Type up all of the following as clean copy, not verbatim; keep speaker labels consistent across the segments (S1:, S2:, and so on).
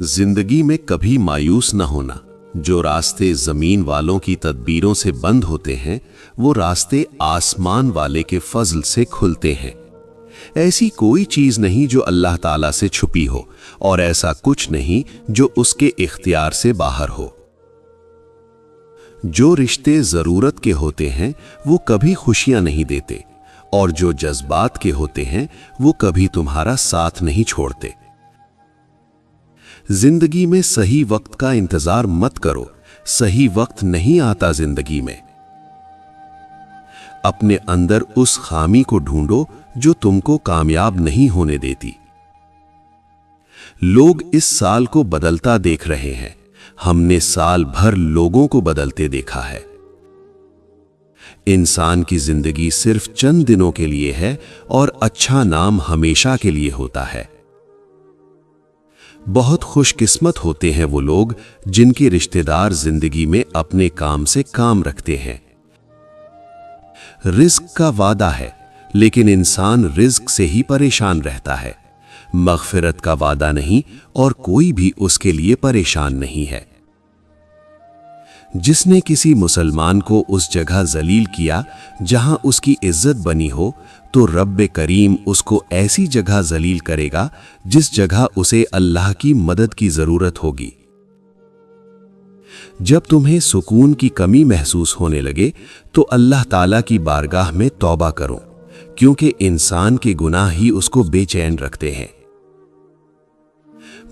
S1: जिंदगी में कभी मायूस न होना। जो रास्ते जमीन वालों की तदबीरों से बंद होते हैं, वो रास्ते आसमान वाले के फजल से खुलते हैं। ऐसी कोई चीज नहीं जो अल्लाह ताला से छुपी हो, और ऐसा कुछ नहीं जो उसके इख्तियार से बाहर हो। जो रिश्ते जरूरत के होते हैं वो कभी खुशियां नहीं देते, और जो जज्बात के होते हैं वो कभी तुम्हारा साथ नहीं छोड़ते। जिंदगी में सही वक्त का इंतजार मत करो, सही वक्त नहीं आता जिंदगी में। अपने अंदर उस खामी को ढूंढो जो तुमको कामयाब नहीं होने देती। लोग इस साल को बदलता देख रहे हैं, हमने साल भर लोगों को बदलते देखा है। इंसान की जिंदगी सिर्फ चंद दिनों के लिए है और अच्छा नाम हमेशा के लिए होता है। बहुत खुशकिस्मत होते हैं वो लोग जिनके रिश्तेदार जिंदगी में अपने काम से काम रखते हैं। रिस्क का वादा है, लेकिन इंसान रिस्क से ही परेशान रहता है। मग़फ़िरत का वादा नहीं, और कोई भी उसके लिए परेशान नहीं है। जिसने किसी मुसलमान को उस जगह जलील किया जहां उसकी इज्जत बनी हो, तो रब्बे करीम उसको ऐसी जगह जलील करेगा जिस जगह उसे अल्लाह की मदद की जरूरत होगी। जब तुम्हें सुकून की कमी महसूस होने लगे तो अल्लाह ताला की बारगाह में तौबा करो, क्योंकि इंसान के गुनाह ही उसको बेचैन रखते हैं।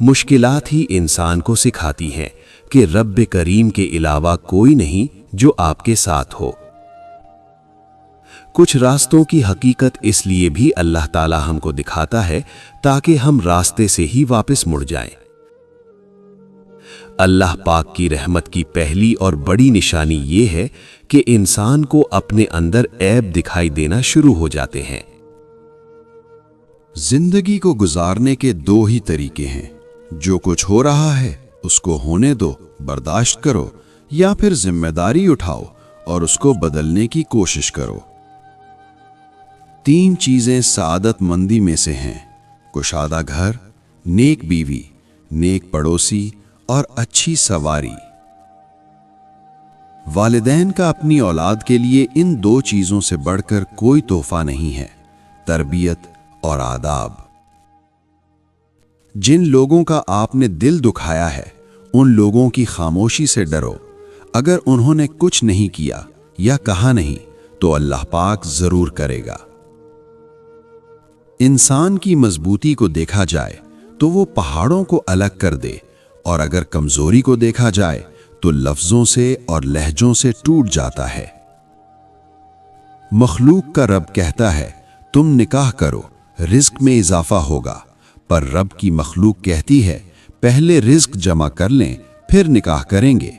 S1: मुश्किलात ही इंसान को सिखाती हैं कि रब्बे करीम के अलावा कोई नहीं जो आपके साथ हो। कुछ रास्तों की हकीकत इसलिए भी अल्लाह ताला हमको दिखाता है ताकि हम रास्ते से ही वापस मुड़ जाएं। अल्लाह पाक की रहमत की पहली और बड़ी निशानी ये है कि इंसान को अपने अंदर ऐब दिखाई देना शुरू हो जाते हैं।
S2: जिंदगी को गुजारने के दो ही तरीके हैं, जो कुछ हो रहा है उसको होने दो, बर्दाश्त करो, या फिर जिम्मेदारी उठाओ और उसको बदलने की कोशिश करो। तीन चीजें सआदतमंदी में से हैं: कुशादा घर, नेक बीवी, नेक पड़ोसी और अच्छी सवारी। वालिदैन का अपनी औलाद के लिए इन दो चीजों से बढ़कर कोई तोहफा नहीं है, तरबियत और आदाब। जिन लोगों का आपने दिल दुखाया है, उन लोगों की खामोशी से डरो। अगर उन्होंने कुछ नहीं किया या कहा नहीं तो अल्लाह पाक जरूर करेगा। इंसान की मजबूती को देखा जाए तो वो पहाड़ों को अलग कर दे, और अगर कमजोरी को देखा जाए तो लफ्जों से और लहजों से टूट जाता है। मखलूक का रब कहता है तुम निकाह करो, रिज्क में इजाफा होगा, पर रब की मखलूक कहती है पहले रिज्क जमा कर लें फिर निकाह करेंगे।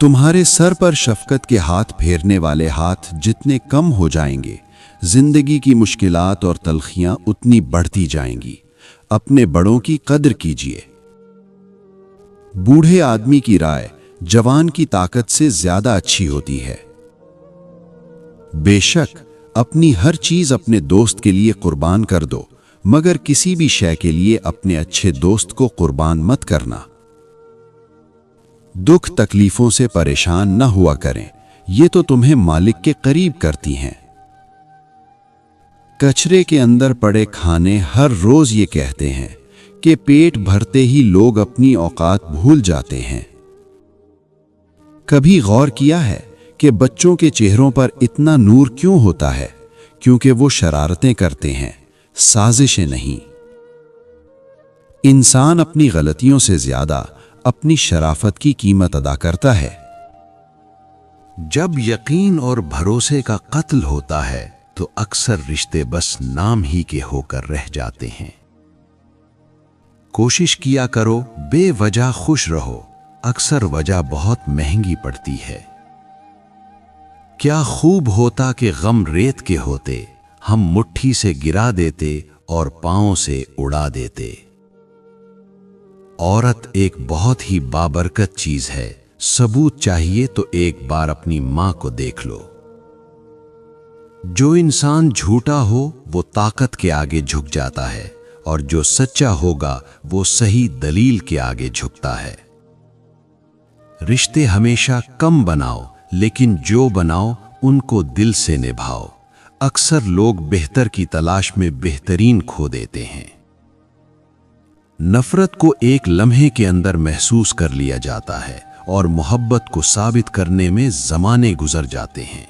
S2: तुम्हारे सर पर शफकत के हाथ फेरने वाले हाथ जितने कम हो जाएंगे, जिंदगी की मुश्किलात और तलखियां उतनी बढ़ती जाएंगी। अपने बड़ों की कद्र कीजिए। बूढ़े आदमी की राय जवान की ताकत से ज्यादा अच्छी होती है। बेशक अपनी हर चीज अपने दोस्त के लिए कुर्बान कर दो, मगर किसी भी शय के लिए अपने अच्छे दोस्त को कुर्बान मत करना। दुख तकलीफों से परेशान न हुआ करें, ये तो तुम्हें मालिक के करीब करती हैं। कचरे के अंदर पड़े खाने हर रोज ये कहते हैं कि पेट भरते ही लोग अपनी औकात भूल जाते हैं। कभी गौर किया है कि बच्चों के चेहरों पर इतना नूर क्यों होता है? क्योंकि वो शरारतें करते हैं, साजिशें नहीं। इंसान अपनी गलतियों से ज्यादा अपनी शराफत की कीमत अदा करता है।
S1: जब यकीन और भरोसे का कत्ल होता है तो अक्सर रिश्ते बस नाम ही के होकर रह जाते हैं। कोशिश किया करो बेवजह खुश रहो, अक्सर वजह बहुत महंगी पड़ती है। क्या खूब होता कि गम रेत के होते, हम मुट्ठी से गिरा देते और पांव से उड़ा देते। औरत एक बहुत ही बाबरकत चीज है, सबूत चाहिए तो एक बार अपनी मां को देख लो। जो इंसान झूठा हो वो ताकत के आगे झुक जाता है
S2: اور جو سچا ہوگا وہ صحیح دلیل کے آگے جھکتا ہے۔ رشتے ہمیشہ کم بناؤ، لیکن جو بناؤ ان کو دل سے نبھاؤ۔ اکثر لوگ بہتر کی تلاش میں بہترین کھو دیتے ہیں۔ نفرت کو ایک لمحے کے اندر محسوس کر لیا جاتا ہے اور محبت کو ثابت کرنے میں زمانے گزر جاتے ہیں۔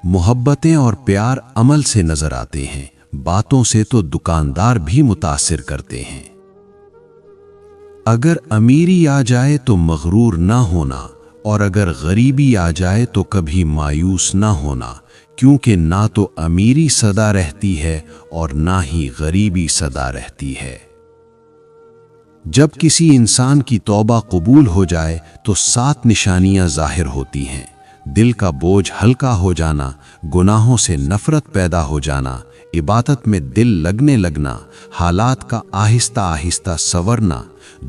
S2: محبتیں اور پیار عمل سے نظر آتے ہیں، باتوں سے تو دکاندار بھی متاثر کرتے ہیں۔ اگر امیری آ جائے تو مغرور نہ ہونا، اور اگر غریبی آ جائے تو کبھی مایوس نہ ہونا، کیونکہ نہ تو امیری سدا رہتی ہے اور نہ ہی غریبی سدا رہتی ہے۔ جب کسی انسان کی توبہ قبول ہو جائے تو 7 نشانیاں ظاہر ہوتی ہیں: دل کا بوجھ ہلکا ہو جانا، گناہوں سے نفرت پیدا ہو جانا، عبادت میں دل لگنے لگنا، حالات کا آہستہ آہستہ سنورنا،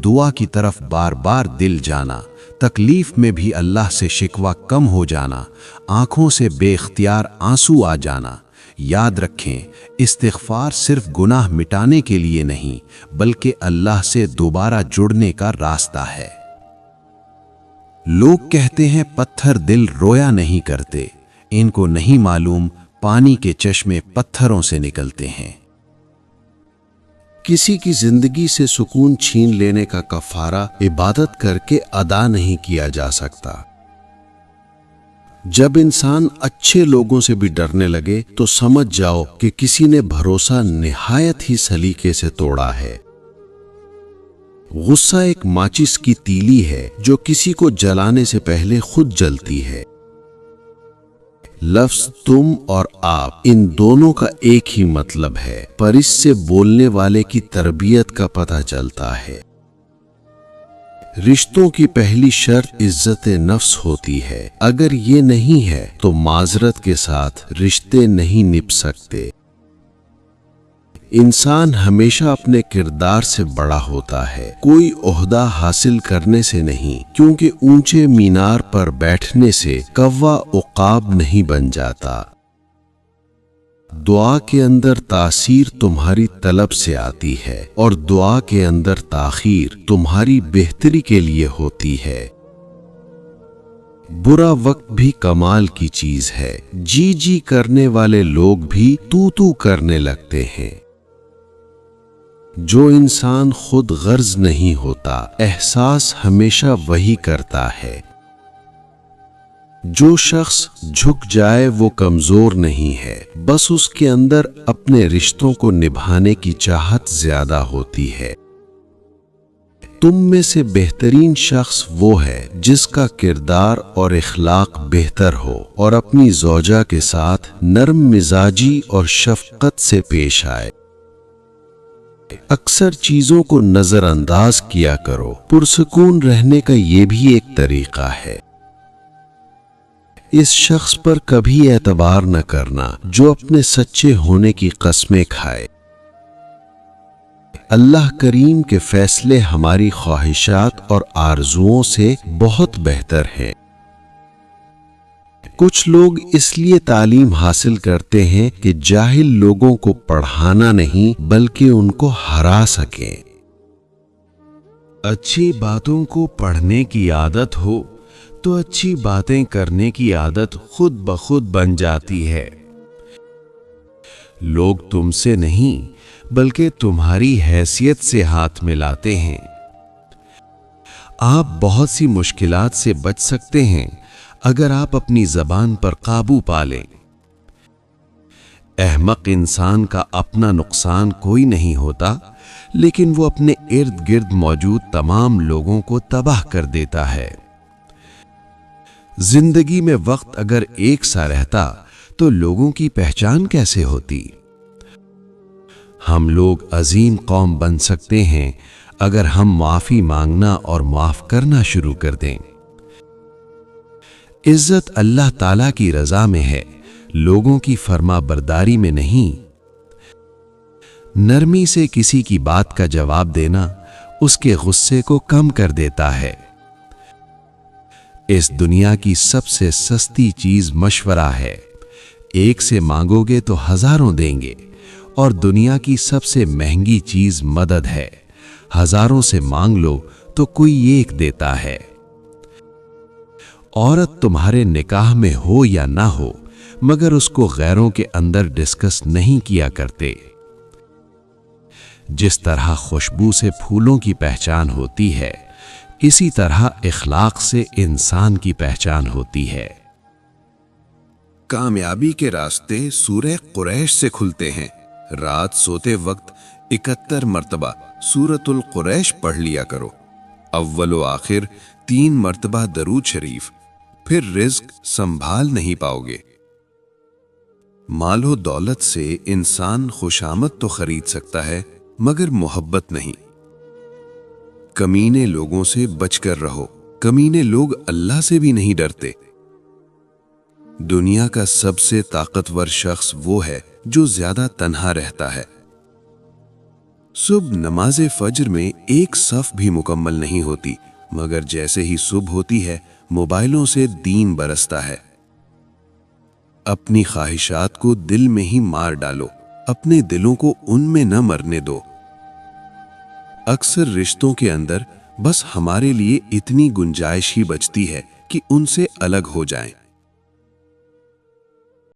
S2: دعا کی طرف بار بار دل جانا، تکلیف میں بھی اللہ سے شکوہ کم ہو جانا، آنکھوں سے بے اختیار آنسو آ جانا۔ یاد رکھیں، استغفار صرف گناہ مٹانے کے لیے نہیں، بلکہ اللہ سے دوبارہ جڑنے کا راستہ ہے۔ لوگ کہتے ہیں پتھر دل رویا نہیں کرتے، ان کو نہیں معلوم پانی کے چشمے پتھروں سے نکلتے ہیں۔
S1: کسی کی زندگی سے سکون چھین لینے کا کفارہ عبادت کر کے ادا نہیں کیا جا سکتا۔ جب انسان اچھے لوگوں سے بھی ڈرنے لگے تو سمجھ جاؤ کہ کسی نے بھروسہ نہایت ہی سلیقے سے توڑا ہے۔ غصہ ایک ماچس کی تیلی ہے جو کسی کو جلانے سے پہلے خود جلتی ہے۔ لفظ تم اور آپ، ان دونوں کا ایک ہی مطلب ہے، پر اس سے بولنے والے کی تربیت کا پتہ چلتا ہے۔ رشتوں کی پہلی شرط عزت نفس ہوتی ہے، اگر یہ نہیں ہے تو معذرت کے ساتھ رشتے نہیں نبھ سکتے۔ انسان ہمیشہ اپنے کردار سے بڑا ہوتا ہے، کوئی عہدہ حاصل کرنے سے نہیں، کیونکہ اونچے مینار پر بیٹھنے سے کوا عقاب نہیں بن جاتا۔ دعا کے اندر تاثیر تمہاری طلب سے آتی ہے، اور دعا کے اندر تاخیر تمہاری بہتری کے لیے ہوتی ہے۔ برا وقت بھی کمال کی چیز ہے، جی جی کرنے والے لوگ بھی تو تو کرنے لگتے ہیں۔ جو انسان خود غرض نہیں ہوتا، احساس ہمیشہ وہی کرتا ہے۔ جو شخص جھک جائے وہ کمزور نہیں ہے، بس اس کے اندر اپنے رشتوں کو نبھانے کی چاہت زیادہ ہوتی ہے۔ تم میں سے بہترین شخص وہ ہے جس کا کردار اور اخلاق بہتر ہو اور اپنی زوجہ کے ساتھ نرم مزاجی اور شفقت سے پیش آئے۔ اکثر چیزوں کو نظر انداز کیا کرو، پرسکون رہنے کا یہ بھی ایک طریقہ ہے۔ اس شخص پر کبھی اعتبار نہ کرنا جو اپنے سچے ہونے کی قسمیں کھائے۔ اللہ کریم کے فیصلے ہماری خواہشات اور آرزوؤں سے بہت بہتر ہیں۔ کچھ لوگ اس لیے تعلیم حاصل کرتے ہیں کہ جاہل لوگوں کو پڑھانا نہیں بلکہ ان کو ہرا سکیں۔
S2: اچھی باتوں کو پڑھنے کی عادت ہو تو اچھی باتیں کرنے کی عادت خود بخود بن جاتی ہے۔ لوگ تم سے نہیں بلکہ تمہاری حیثیت سے ہاتھ ملاتے ہیں۔ آپ بہت سی مشکلات سے بچ سکتے ہیں اگر آپ اپنی زبان پر قابو پا لیں۔ احمق انسان کا اپنا نقصان کوئی نہیں ہوتا، لیکن وہ اپنے ارد گرد موجود تمام لوگوں کو تباہ کر دیتا ہے۔ زندگی میں وقت اگر ایک سا رہتا تو لوگوں کی پہچان کیسے ہوتی؟ ہم لوگ عظیم قوم بن سکتے ہیں اگر ہم معافی مانگنا اور معاف کرنا شروع کر دیں۔ عزت اللہ تعالیٰ کی رضا میں ہے، لوگوں کی فرما برداری میں نہیں۔ نرمی سے کسی کی بات کا جواب دینا اس کے غصے کو کم کر دیتا ہے۔ اس دنیا کی سب سے سستی چیز مشورہ ہے۔ ایک سے مانگو گے تو ہزاروں دیں گے،
S1: और दुनिया की सबसे महंगी चीज मदद है। हजारों से मांग लो तो कोई एक देता है। औरत तुम्हारे निकाह में हो या ना हो, मगर उसको गैरों के अंदर डिस्कस नहीं किया करते। जिस तरह खुशबू से फूलों की पहचान होती है, इसी तरह इखलाक से इंसान की पहचान होती है।
S2: कामयाबी के रास्ते सूरह कुरैश से खुलते हैं। रात सोते वक्त 71 मर्तबा सूरतुल कुरैश पढ़ लिया करो। अव्वल व आखिर 3 मर्तबा दरूद शरीफ, फिर रिज्क संभाल नहीं पाओगे। मालो दौलत से इंसान खुशामद तो खरीद सकता है, मगर मोहब्बत नहीं। कमीने लोगों से बचकर रहो, कमीने लोग अल्लाह से भी नहीं डरते। दुनिया का सबसे ताकतवर शख्स वो है जो ज्यादा तन्हा रहता है। सुबह नमाज़े फज्र में एक सफ भी मुकम्मल नहीं होती, मगर जैसे ही सुबह होती है मोबाइलों से दीन बरसता है। अपनी ख्वाहिशात को दिल में ही मार डालो, अपने दिलों को उनमें न मरने दो। अक्सर रिश्तों के अंदर बस हमारे लिए इतनी गुंजाइश ही बचती है कि उनसे अलग हो जाएं।